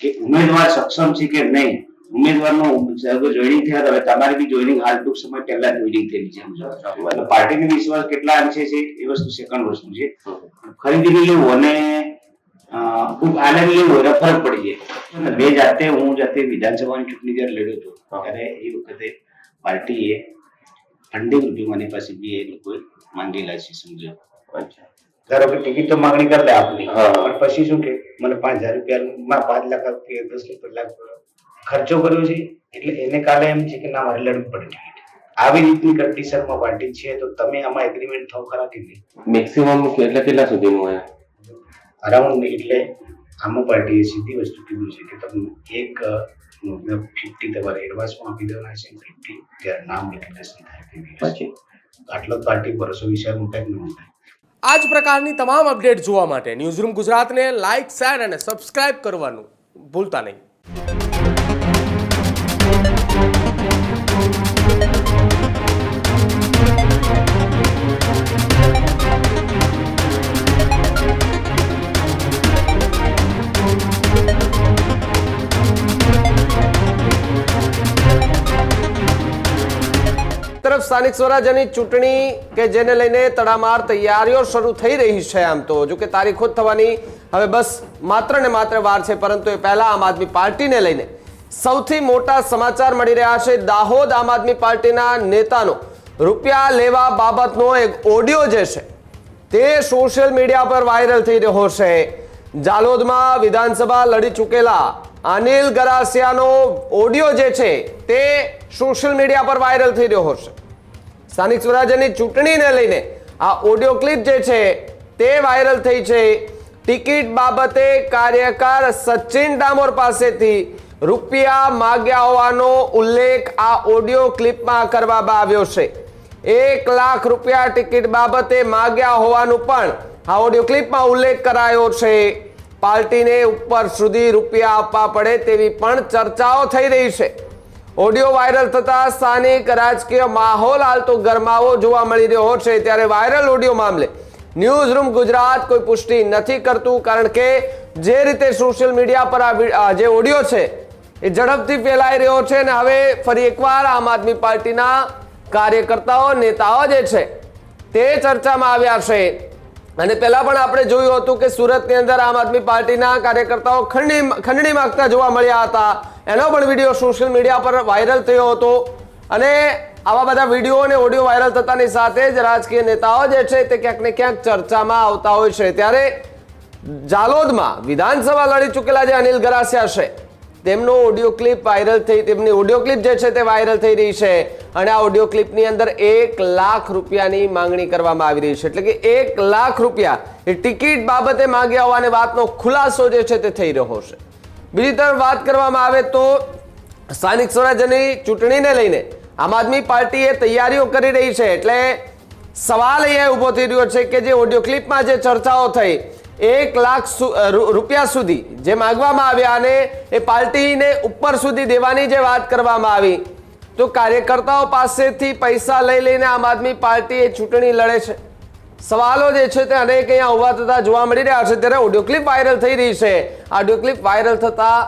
કે ઉમેદવાર સક્ષમ છે કે નહીં. ઉમેદવારનું જોઈનિંગ થયા હવે તમારી બી જોઈનિંગ હાલ ટૂંક સમય પહેલા જોઈનિંગ થયેલી છે. એટલે પાર્ટીનો વિશ્વાસ કેટલા અંશે છે એ વસ્તુ સેકન્ડ વસ્તુ છે. ખરીદી લેવું અને આલમી લેવું એટલે ફરક પડી જાય. બે જાતે હું જાતે વિધાનસભાની ચૂંટણી જયારે લડ્યો હતો ત્યારે એ વખતે પાર્ટીએ ફંડિંગ રૂપિયા મારી પાસે બી એ લોકોએ માંગેલા છે. સમજો ધારો કે ટિકિટ તો માંગણી કરી લે આપની, પણ પછી શું કે મને 5,000 રૂપિયા 5 લાખ રૂપિયા 10 લાખ ખર્ચો કર્યો છે એટલે એને કાલે એમ છે કે ના મારે લડવું પડે ટિકિટ. આવી રીતની કન્ડિશનમાં પાર્ટી છે તો તમે આમાં એગ્રીમેન્ટ થાવ ખરા કે નહીં? મેક્સિમમ કેટલા સુધીનું હોય અરાઉન્ડ? એટલે આમાં પાર્ટીએ સીધી વસ્તુ કીધું છે કે તમે 50 તમારે એડવાન્સમાં આપી દેવાના છે, 50 ત્યારે નામ ડિક્લેરેશન થાય પછી આટલો પાર્ટી ભરોસો વિશે મોટા જ નહીં થાય. આ જ પ્રકારની તમામ અપડેટ જોવા માટે ન્યૂઝરૂમ ગુજરાતને લાઇક, શેર અને સબસ્ક્રાઇબ કરવાનું ભૂલતા નહીં. તરફ સ્થાનિક સ્વરાજ્યની ચૂંટણી કે જેને લઈને તડામાર તૈયારીઓ શરૂ થઈ રહી છે. આમ તો જો કે તારીખો થવાની હવે બસ માત્ર ને માત્ર વાર છે, પરંતુ એ પહેલા આમ આદમી પાર્ટીને લઈને સૌથી મોટા સમાચાર મળી રહ્યા છે. દાહોદ આમ આદમી પાર્ટીના નેતાનો રૂપિયા લેવા બાબતનો એક ઓડિયો જે છે તે સોશિયલ મીડિયા પર વાયરલ થઈ રહ્યો છે. જાલોદમાં વિધાનસભા લડી ચૂકેલા અનિલ ગરાસિયાનો ઓડિયો જે છે તે સોશિયલ મીડિયા પર વાયરલ થઈ રહ્યો છે. સ્થાનિક સ્વરાજ્યની ચૂંટણીને લઈને આ ઓડિયો ક્લિપ જે છે તે વાયરલ થઈ છે. ટિકિટ બાબતે કાર્યકર સચિન ડામોર પાસેથી રૂપિયા માંગ્યા હોવાનો ઉલ્લેખ આ ઓડિયો ક્લિપમાં કરવામાં આવ્યો છે. 1 લાખ રૂપિયા ટિકિટ બાબતે માંગ્યા હોવાનું પણ આ ઓડિયો ક્લિપમાં ઉલ્લેખ કરાયો છે. પાર્ટીને ઉપર સુધી રૂપિયા આપવા પડે તેવી પણ ચર્ચાઓ થઈ રહી છે. ઓડિયો વાયરલ થતા સ્થાનિક રાજકીય માહોલ હાલ તો ગરમાવો જોવા મળી રહ્યો છે. ત્યારે વાયરલ ઓડિયો મામલે ન્યૂઝરૂમ ગુજરાત કોઈ પુષ્ટિ નથી કરતું, કારણ કે જે રીતે સોશિયલ મીડિયા પર આ જે ઓડિયો છે એ ઝડપથી ફેલાઈ રહ્યો છે અને હવે ફરી એકવાર આમ આદમી પાર્ટીના કાર્યકર્તાઓ, નેતાઓ જે છે તે ચર્ચામાં આવ્યા છે. અને પહેલા પણ આપણે જોયું હતું કે સુરતની અંદર આમ આદમી પાર્ટીના કાર્યકર્તાઓ ખંડણી માંગતા જોવા મળ્યા હતા. એનો પણ વિડીયો સોશિયલ મીડિયા પર વાયરલ થયો હતો. અને આવા બધા વિડીયો અને ઓડિયો વાયરલ થતાની સાથે જ રાજકીય નેતાઓ જે છે તે ક્યાંક ને ક્યાંક ચર્ચામાં આવતા હોય છે. ત્યારે જાલોદમાં વિધાનસભા લડી ચૂકેલા જે અનિલ ગરાસિયા છે તેમનો ઓડિયો ક્લિપ વાયરલ થઈ, તેમની ઓડિયો ક્લિપ જે છે તે વાયરલ થઈ રહી છે. અને આ ઓડિયો ક્લિપની અંદર 1 લાખ રૂપિયાની માંગણી કરવામાં આવી રહી છે. એટલે કે 1 લાખ રૂપિયા એ ટિકિટ બાબતે માંગ્યા હોવાની વાતનો ખુલાસો જે છે તે થઈ રહ્યો છે. બીજી તરફ વાત કરવામાં આવે તો સ્થાનિક સ્વરાજ્યની ચૂંટણીને લઈને આમ આદમી પાર્ટી એ તૈયારીઓ કરી રહી છે. એટલે સવાલ અહીંયા ઉભો થઈ રહ્યો છે કે જે ઓડિયો ક્લિપમાં જે ચર્ચાઓ થઈ 1 લાખ રૂપિયા સુધી જે માંગવામાં આવ્યા અને એ પાર્ટીને ઉપર સુધી દેવાની જે વાત કરવામાં આવી, તો કાર્યકર્તાઓ પાસેથી પૈસા લઈ લઈને આમ આદમી પાર્ટી એ ચૂંટણી લડે છે. સવાલો જે છે તે અનેક અહીંયા ઉભા થતા જોવા મળી રહ્યા છે. ત્યારે ઓડિયો ક્લિપ વાયરલ થઈ રહી છે. આ ઓડિયો ક્લિપ વાયરલ થતા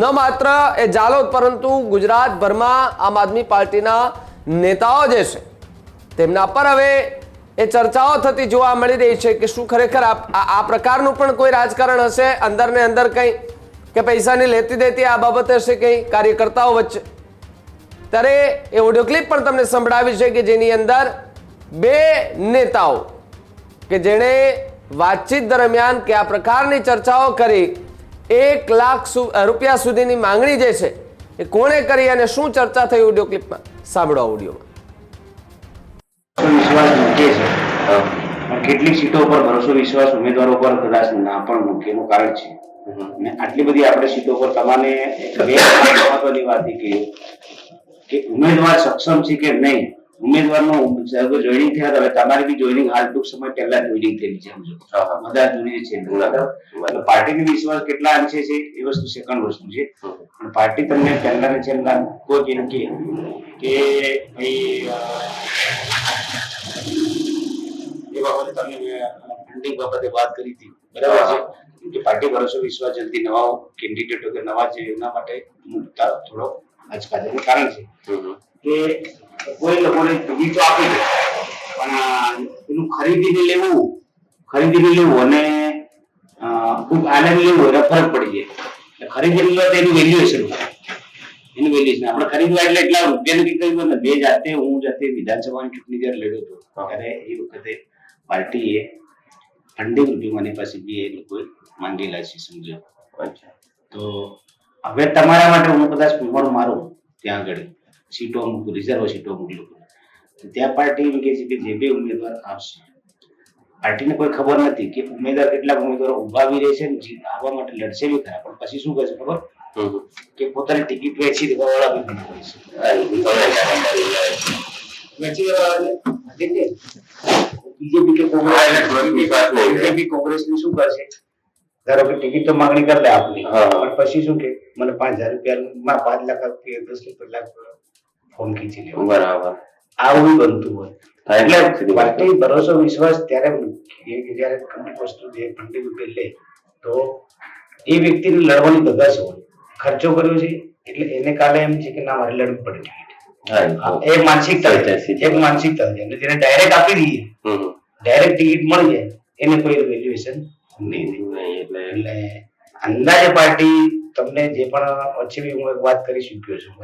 ન માત્ર એ જાલોદ પરંતુ ગુજરાતભરમાં આમ આદમી પાર્ટીના નેતાઓ જે છે તેમના પર હવે એ ચર્ચાઓ થતી જોવા મળી રહી છે કે શું ખરેખર આ પ્રકારનું પણ કોઈ રાજકારણ હશે, અંદર ને અંદર કંઈ કે પૈસાની લેતી દેતી આ બાબતે હશે કંઈ કાર્યકર્તાઓ વચ્ચે. ત્યારે એ ઓડિયો ક્લિપ પણ તમને સંભળાવી છે કે જેની અંદર 2 નેતાઓ કે જેણે વાતચીત દરમિયાન કયા પ્રકારની ચર્ચાઓ કરી, 1 લાખ રૂપિયા સુધીની માંગણી જે છે એ કોણે કરી અને શું ચર્ચા થઈ ઓડિયો ક્લિપમાં સાંભળો. ઓડિયોમાં વિશ્વાસ મૂકે છે, પણ કેટલીક સીટો પર ભરોસો વિશ્વાસ ઉમેદવારો પર કદાચ ના પણ મૂકે. એનું કારણ છે અને આટલી બધી આપણે સીટો પર તમારે મહત્વની વાત એ કહી કે ઉમેદવાર સક્ષમ છે કે નહીં. ઉમેદવારનું જોઈનિંગ થયા હવે તમારી બી જોઈનિંગ હાલ ટૂંક સમય પહેલા જોઈનિંગ થયેલી છે. સમજો બધા જૂની છે. એટલે પાર્ટીનો વિશ્વાસ કેટલા અંશે છે એ વસ્તુ સેકન્ડ વસ્તુ છે. પણ પાર્ટી તમને પહેલા ને છેલ્લા કોઈ એમ કે ભાઈ એ બાબતે તમને ફંડિંગ બાબતે વાત કરી હતી, બરાબર છે. કે પાર્ટી ભરોસો વિશ્વાસ જલ્દી નવા કેન્ડિડેટો કે નવા છે એના માટે મૂકતા થોડો આજકાલનું કારણ છે કે કોઈ લોકોને ટિકિટ તો આપી દે પણ એનું ખરીદીને લેવું અને ખૂબ આનંદ લેવું એનો ફરક પડી જાય. ખરીદી લો તો એનું વેલ્યુએશન આપણે ખરીદવા એટલે એટલા રૂપિયા નથી કર્યું ને. હું જાતે વિધાનસભાની ચૂંટણી જ્યારે લડ્યો હતો ત્યારે એ વખતે પાર્ટીએ ફંડિંગ રૂપિયા મારી પાસે બી એ લોકોએ માંગેલા છે, સમજો. તો હવે તમારા માટે હું કદાચ ઉંમર મારું ત્યાં આગળ સીટો અમુક રિઝર્વ સીટો અમુક લોકો ત્યાં પાર્ટી એમ કહે છે કે જે બી ઉમેદવાર આવશે પાર્ટીને કોઈ ખબર નથી કે કેટલાક ઉમેદવારો ઉભા બી રહેશે ને આવવા માટે લડશે બી ખરા, પણ પછી શું કરશે ખબર કે પોતાની ટિકિટ વેચી દેવા વાળા બી બીજેપી કોંગ્રેસની શું કરશે, ધારો કે ટિકિટ તો માંગણી કરી લે આપની, પણ પછી શું કે મને 5,000 રૂપિયા 5 લાખ રૂપિયા 10 લાખ ફોર્મ ખીંચી લેવા. બરાબર, આવું બનતું હોય. એટલે પાર્ટી ભરોસો વિશ્વાસ ત્યારે જયારે અમુક વસ્તુ જે ફંડિંગ રૂપિયા લે તો એ વ્યક્તિને લડવાની ધગાશ હોય, ખર્ચો કર્યો છે એટલે એને કાલે એમ છે કે ના મારે લડવું પડે ટિકિટ. એક માનસિકતા છે, અને જેને ડાયરેક્ટ આપી દઈએ ડાયરેક્ટ ટિકિટ મળી જાય એને કોઈ વેલ્યુએશન નહીં. એટલે અંદાજે પાર્ટી તમને જે પણ વચ્ચે બી હું એક વાત કરી ચૂક્યો છું,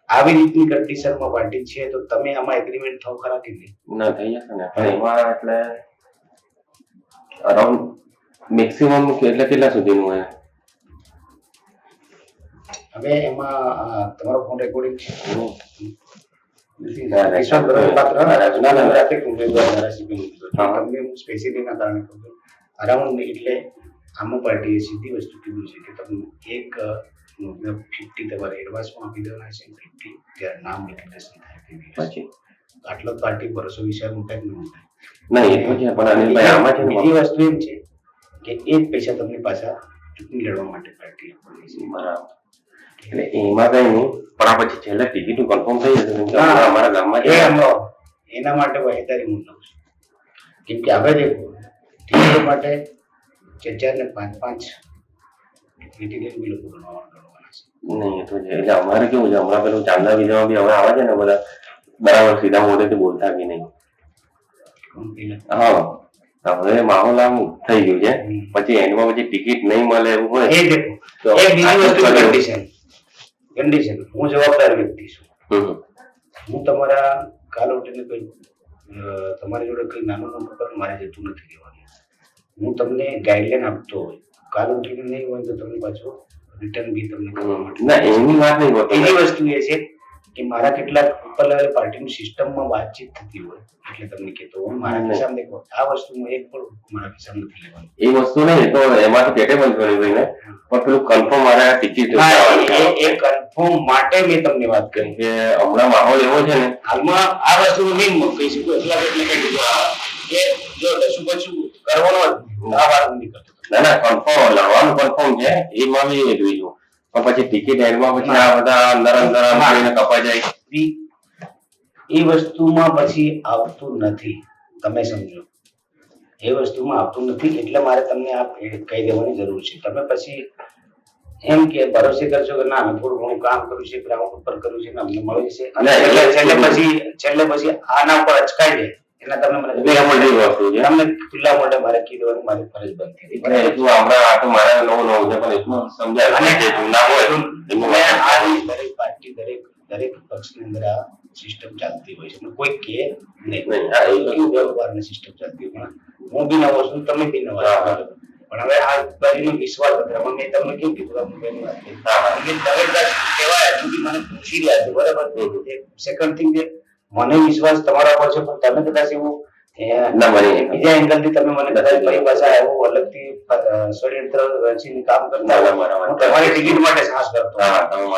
આવી રીતની કન્ડિશનમાં પાર્ટી છે તો તમે આમાં એગ્રીમેન્ટ થાવ ખરા કે નહીં? ના થઈ જશે ને, પણ એમાં એટલે અરાઉન્ડ મેક્સિમમ કેટલા સુધીનું હોય? હવે એમાં તમારો ફોન રેકોર્ડિંગ છે અરાઉન્ડ, એટલે આમાં પાર્ટીએ સીધી વસ્તુ કીધું છે કે તમે એક 50 તમારે એડવાન્સમાં આપી દેવાના છે, 50 ત્યારે નામ ડિક્લેરેશન થાય પછી આટલો પાર્ટી ભરોસો વિશે મુકાય નહીં થાય. બીજી વસ્તુ એમ છે કે એ જ પૈસા તમને પાછા ચૂંટણી લડવા માટે પાર્ટી આપવાની છે. બરાબર, એટલે એમાં કઈ નહીં, પણ આ પછી છેલ્લે ટિકિટ કન્ફર્મ થઈ જશે અમારા ગામમાં એના માટે વહેતારી હું લઉં છું. કેમ કે આપણે દેખો ટિકિટો માટે 4 ને 5 ક્રિટેરિયન બી લોકો ગણવાના છે. નહીં તો છે, એટલે અમારે કેવું છે હમણાં પેલું ચાંદા વિધામાં બી હવે આવે છે ને બધા બરાબર સીધા મોઢેથી બોલતા બી નહીં. હા, હવે માહોલ આમ થઈ ગયું છે, પછી એન્ડમાં પછી ટિકિટ નહીં મળે એવું હોય તો કન્ડિશન હું જવાબદાર વ્યક્તિ છું. હું તમારા કાલ ઉઠીને કોઈ તમારી જોડે કઈ નાનું મોટું પર મારે જતું નથી રહેવાનું. હું તમને ગાઈડલાઈન આપતો હોય, કાલ ઉઠીને નહીં હોય તો તમને પાછો રિટર્ન બી તમને કરવા માટે ના એની વાત નહીં હોતી. એની વસ્તુ એ છે કે મારા કેટલાક ઉપર લેવલ પાર્ટીની સિસ્ટમમાં વાતચીત થતી હોય એટલે તમને કહેતો હું મારા ખિસ્સામાં દેખો આ વસ્તુમાં એક પણ મારા ખિસ્સામાં નથી લેવાનું. એ વસ્તુ નહીં તો એમાંથી પેટે બંધ કરી દઈને પણ પેલું કન્ફર્મ મારા ટિકિટ એ કન્ફર્મ માટે મેં તમને વાત કરી કે હમણાં માહોલ એવો છે ને હાલમાં આ વસ્તુ નહીં કહી શકું એટલા એટલે કે જો શું પછી કરવાનો આ વાત નહીં કરતો. ના કન્ફર્મ લડવાનું કન્ફર્મ છે એમાં બી એગ્રી છું, પણ પછી ટિકિટ એન્ડમાં પછી આ બધા અંદર કપાઈ જાય એ વસ્તુમાં પછી આવતું નથી. તમે સમજો એ વસ્તુમાં આવતું નથી એટલે મારે તમને આ કહી દેવાની જરૂર છે. તમે પછી એમ કે ભરોસે કરશો કે ના અમે થોડું ઘણું કામ કર્યું છે, ગ્રાઉન્ડ ઉપર કર્યું છે ને અમને મળી જશે, અને છેલ્લે પછી આના ઉપર અચકાઈ જાય એના તમે મને ખુલ્લા મોઢે મારે કીધું મારી ફરજ બનતી દરેક પાર્ટી દરેક પક્ષની અંદર આ સિસ્ટમ ચાલતી હોય છે, કોઈ કે નહીં વ્યવહારની સિસ્ટમ ચાલતી હોય. હું બી નવો છું, તમે બી નવા છો, પણ હવે આ બાજુનો વિશ્વાસ હતો. મેં તમને કેમ કીધું કહેવાય સુધી મને પૂછી રહ્યા છે બરાબર. સેકન્ડ થિંગ કે મને વિશ્વાસ તમારા પર છે પણ તમે કદાચ એવું બીજા એંગલ થી તમે મને કદાચ પરિભાષા એવું અલગથી ષડયંત્ર રચીને કામ કરતા હોય, હું તમારી ટિકિટ માટે સાહસ કરતો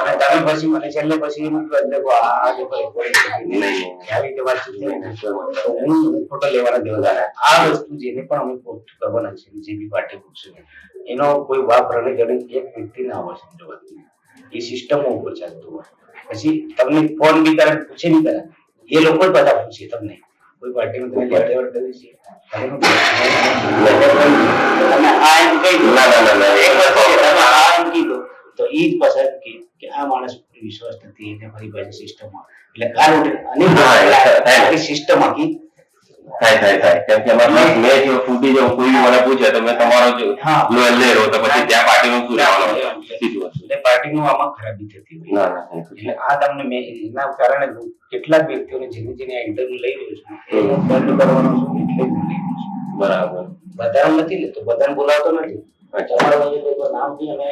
અને તમે પછી મને છેલ્લે પછી એમ આવી રીતે વાતચીત હું ફોટો લેવાના દેવા. આ વસ્તુ જેને પણ અમે કરવાના છે જે બી પાર્ટી પૂછશે એનો કોઈ વાપ રણે ગણે એક વ્યક્તિ ના હોય સમજવા. એ સિસ્ટમો ઉપર ચાલતું હોય પછી તમને ફોન બી કરે પૂછે નહીં કરે એ લોકો જ બધા પૂછે તમને કોઈ પાર્ટીમાં તમે લેવડ કરી છે તમે આ એમ કહી દો ના ના ના ના એક એક વસ્તુ છે, તમે આ એમ કીધું તો ઈ જ પસંદ કે આ માણસ ઉપર વિશ્વાસ નથી એને ફરી પાછી સિસ્ટમમાં એટલે કાર અને સિસ્ટમ આખી થાય કેમ કે મતલબ મેં જો ફૂટી જાઉં કોઈ બી મને પૂછે તો મેં તમારો જો હા. લોયલ નહીં રહો તો પછી ત્યાં પાર્ટીનું શું રહેવાનું સીધું વસ્તુ. એટલે પાર્ટીનું આમાં ખરાબી થતી હોય ના ના એ તો છે. એટલે આ તમને મેં એના કારણે કેટલાક વ્યક્તિઓને જેની આ ઇન્ટરવ્યુ લઈ રહ્યો છું એને બંધ કરવાનો છું એટલે જ લઈ રહ્યો છું. બરાબર બધાને નથી લેતો, બધાને બોલાવતો નથી. તમારા વચ્ચે કોઈ નામ થી અમે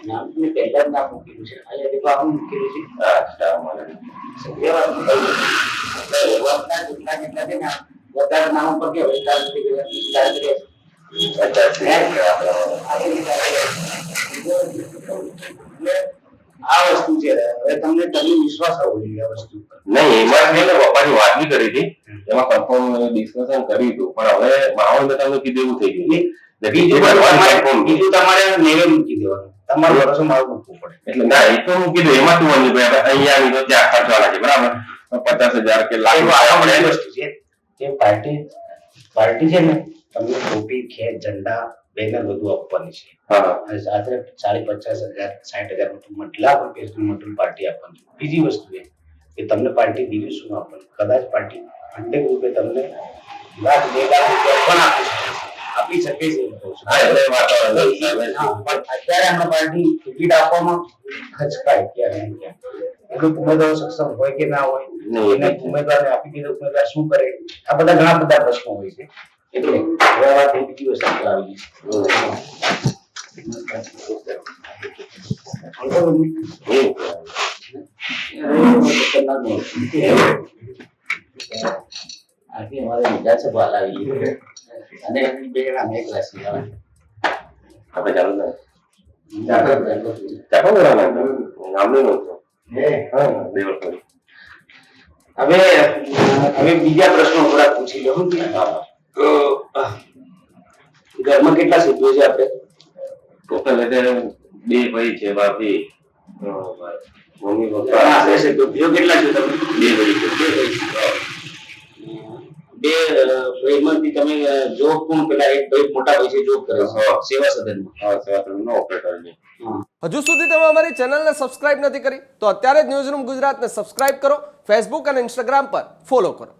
નામ ની પહેલા જ નામ મૂકેલું છે, અહીંયા દેખો આપણે મૂકેલું છે. અચ્છા મને જેટલા છે ને બધા નામ પર કે વિસ્તાર કરી આ વસ્તુ છે. હવે તમને વિશ્વાસ આવવો જોઈએ આ વસ્તુ પર. નહીં એમાં મેં પપ્પાની વાત બી કરી હતી એમાં કન્ફર્મ ડિસ્કશન કર્યું હતું પણ હવે માહોલ મેં તમને કીધું એવું થઈ ગયું બીજું તમારે નેવે મૂકી દેવાનું, તમારું ભરોસો મારું મૂકવું પડે. એટલે ના એ તો હું કીધું એમાં શું બન્યું ભાઈ અહીંયા આવી તો ત્યાં ખર્ચવાના છે બરાબર 50,000 કે લાખ આ વસ્તુ છે કે પાર્ટી છે ને તમને ટોપી ખેત ઝંડા બેનર બધું આપવાની છે હા અને સાથે 50,000 60,000 નું લાખ રૂપિયા સુધી મટીરિયલ પાર્ટી આપવાની છે. બીજી વસ્તુ એ કે તમને પાર્ટી બીજું શું આપવાનું, કદાચ પાર્ટી 100 રૂપિયા તમને લાખ 2 લાખ રૂપિયા પણ આપી શકે છે એવું કહું છું. હા એટલે વાતાવરણ હા, પણ અત્યારે આમાં પાર્ટી ટિકિટ આપવામાં ખચકાય ક્યાં ને ક્યાં. એટલું ઉમેદવારો સક્ષમ હોય કે ના હોય, નહીં. એને ઉમેદવારને આપી દીધો, ઉમેદવાર શું કરે, આ બધા ઘણા બધા પ્રશ્નો હોય છે. એટલે હવે આ વાત બીજી વસ્તુ પર આવી આથી અમારે વિધાનસભા લાવી અને એમની બે જણા મેં ક્લાસ આપણે ચાલુ થાય આપણે ચાલો બરાબર નામનું નહોતું હા દેવળ હવે બીજા પ્રશ્નો થોડા પૂછી લઉં. ઘરમાં કેટલા સભ્યો છે આપણે? ટોટલ એટલે 2 ભાઈ છે ભાભી મમ્મી પપ્પા ઘરના બે સભ્યો કેટલા છો તમે? 2 ભાઈ છે બે ભાઈમાંથી તમે જોબ કોણ, પેલા એક ભાઈ મોટા ભાઈ છે જોબ કરે છે સેવા સદનમાં. હા સેવા ઓપરેટર છે. હજુ સુધી તમે અમારી ચેનલને સબસ્ક્રાઇબ નથી કરી તો અત્યારે જ ન્યૂઝરૂમ ગુજરાતને સબસ્ક્રાઇબ કરો, ફેસબુક અને ઇન્સ્ટાગ્રામ પર ફોલો કરો.